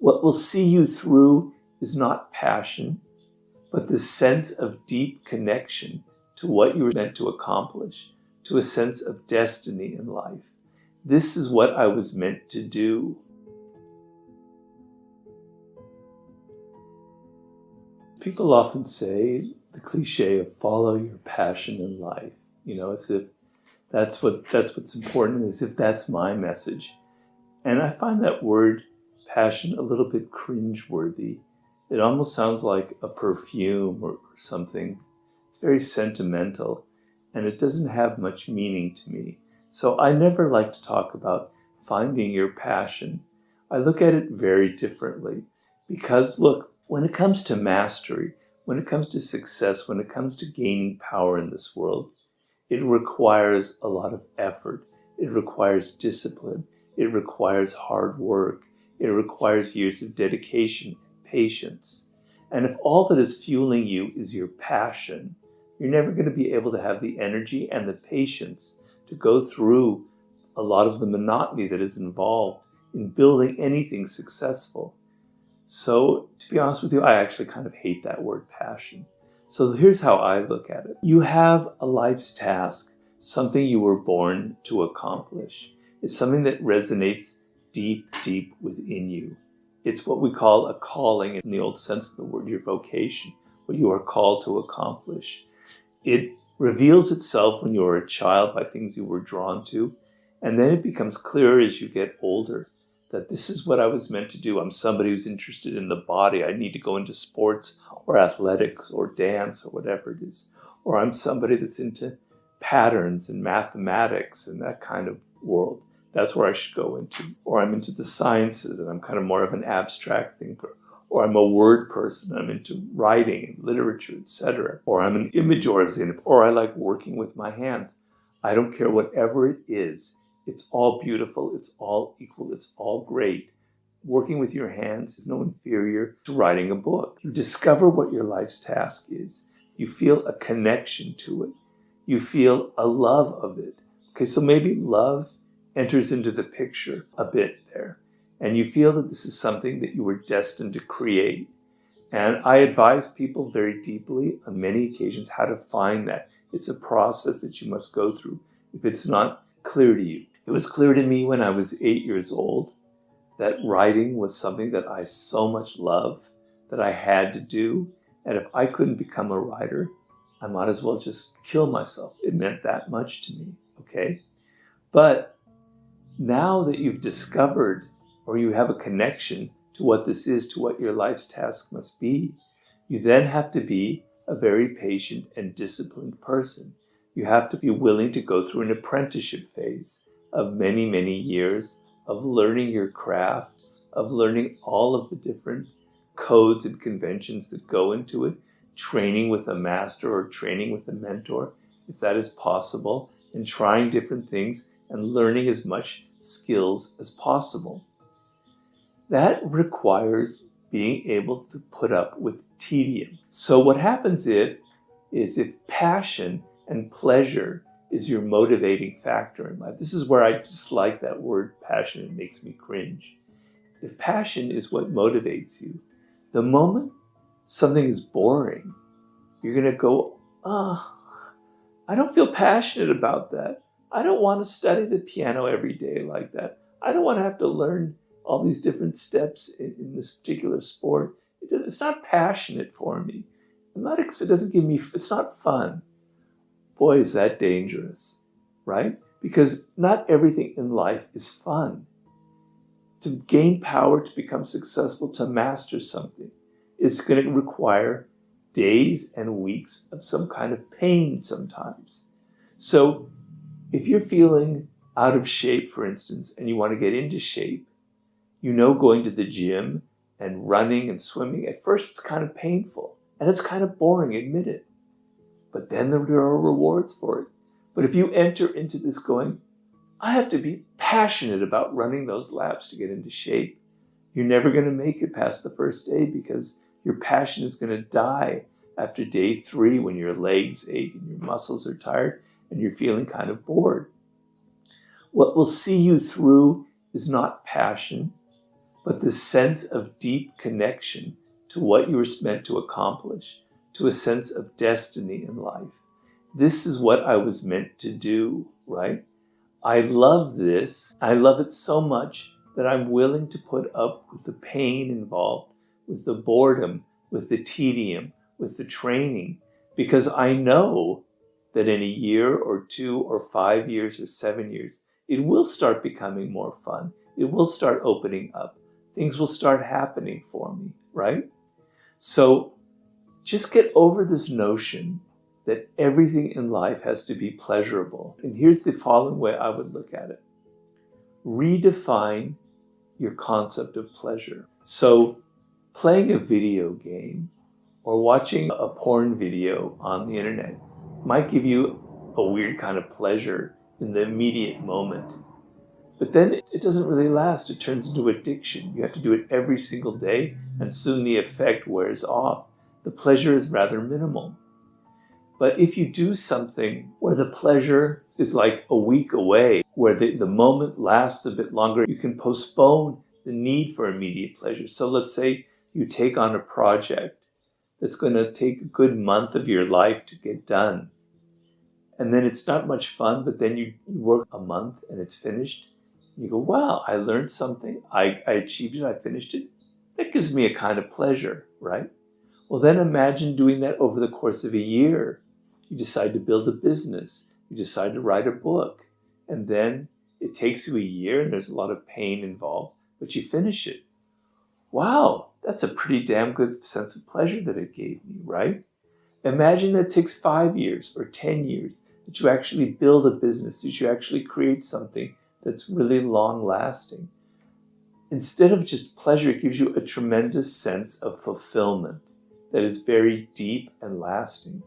What will see you through is not passion, but the sense of deep connection to what you were meant to accomplish, to a sense of destiny in life. This is what I was meant to do. People often say the cliche of follow your passion in life, as if that's what's important, as if that's my message. And I find that word passion a little bit cringeworthy. It almost sounds like a perfume or something. It's very sentimental, and it doesn't have much meaning to me. So I never like to talk about finding your passion. I look at it very differently because, look, when it comes to mastery, when it comes to success, when it comes to gaining power in this world, it requires a lot of effort. It requires discipline. It requires hard work. It requires years of dedication, patience. And if all that is fueling you is your passion, you're never going to be able to have the energy and the patience to go through a lot of the monotony that is involved in building anything successful. So, to be honest with you, I actually kind of hate that word passion. So here's how I look at it. You have a life's task, something you were born to accomplish. It's something that resonates deep, deep within you. It's what we call a calling in the old sense of the word, your vocation, what you are called to accomplish. It reveals itself when you were a child by things you were drawn to, and then it becomes clearer as you get older that this is what I was meant to do. I'm somebody who's interested in the body. I need to go into sports or athletics or dance or whatever it is. Or I'm somebody that's into patterns and mathematics and that kind of world. That's where I should go into. Or I'm into the sciences and I'm kind of more of an abstract thinker. Or I'm a word person, I'm into writing and literature, etc. Or I'm an image-oriented, or I like working with my hands. I don't care, whatever it is. It's all beautiful, it's all equal, it's all great. Working with your hands is no inferior to writing a book. You discover what your life's task is. You feel a connection to it. You feel a love of it. Okay, so maybe love enters into the picture a bit there. And you feel that this is something that you were destined to create. And I advise people very deeply on many occasions how to find that. It's a process that you must go through if it's not clear to you. It was clear to me when I was 8 years old that writing was something that I so much loved that I had to do. And if I couldn't become a writer, I might as well just kill myself. It meant that much to me, okay? But now that you've discovered or you have a connection to what this is, to what your life's task must be, you then have to be a very patient and disciplined person. You have to be willing to go through an apprenticeship phase of many, many years of learning your craft, of learning all of the different codes and conventions that go into it, training with a master or training with a mentor, if that is possible, and trying different things and learning as much skills as possible. That requires being able to put up with tedium. So what happens is if passion and pleasure is your motivating factor in life. This is where I dislike that word passion. It makes me cringe. If passion is what motivates you, the moment something is boring, you're going to go, I don't feel passionate about that. I don't want to study the piano every day like that. I don't want to have to learn all these different steps in this particular sport. It's not passionate for me. It doesn't give me, it's not fun. Boy, is that dangerous, right? Because not everything in life is fun. To gain power, to become successful, to master something, it's going to require days and weeks of some kind of pain sometimes. So if you're feeling out of shape, for instance, and you want to get into shape, going to the gym and running and swimming, at first it's kind of painful and it's kind of boring, admit it. But then there are rewards for it. But if you enter into this going, I have to be passionate about running those laps to get into shape, you're never going to make it past the first day because your passion is going to die after day 3 when your legs ache and your muscles are tired and you're feeling kind of bored. What will see you through is not passion, but the sense of deep connection to what you were meant to accomplish, to a sense of destiny in life. This is what I was meant to do, right? I love this. I love it so much that I'm willing to put up with the pain involved, with the boredom, with the tedium, with the training, because I know that in a year or 2 or 5 years or 7 years, it will start becoming more fun. It will start opening up. Things will start happening for me, right? So just get over this notion that everything in life has to be pleasurable. And here's the following way I would look at it. Redefine your concept of pleasure. So playing a video game or watching a porn video on the internet might give you a weird kind of pleasure in the immediate moment. But then it doesn't really last. It turns into addiction. You have to do it every single day, and soon the effect wears off. The pleasure is rather minimal. But if you do something where the pleasure is like a week away, where the moment lasts a bit longer, you can postpone the need for immediate pleasure. So let's say you take on a project that's going to take a good month of your life to get done. And then it's not much fun, but then you work a month and it's finished. You go, wow, I learned something. I achieved it. I finished it. That gives me a kind of pleasure, right? Well, then imagine doing that over the course of a year. You decide to build a business. You decide to write a book. And then it takes you a year and there's a lot of pain involved, but you finish it. Wow, that's a pretty damn good sense of pleasure that it gave me, right? Imagine that it takes 5 years or 10 years, that you actually build a business, that you actually create something that's really long lasting. Instead of just pleasure, it gives you a tremendous sense of fulfillment that is very deep and lasting.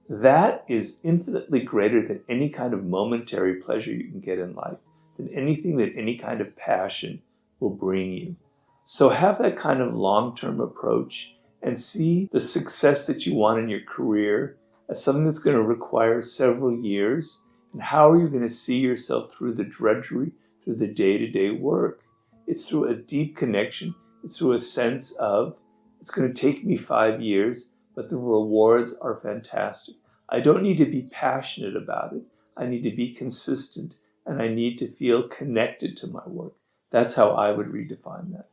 That is infinitely greater than any kind of momentary pleasure you can get in life, than anything that any kind of passion will bring you. So have that kind of long-term approach and see the success that you want in your career as something that's going to require several years. And how are you going to see yourself through the drudgery, through the day-to-day work? It's through a deep connection. It's through a sense of, it's going to take me 5 years, but the rewards are fantastic. I don't need to be passionate about it. I need to be consistent, and I need to feel connected to my work. That's how I would redefine that.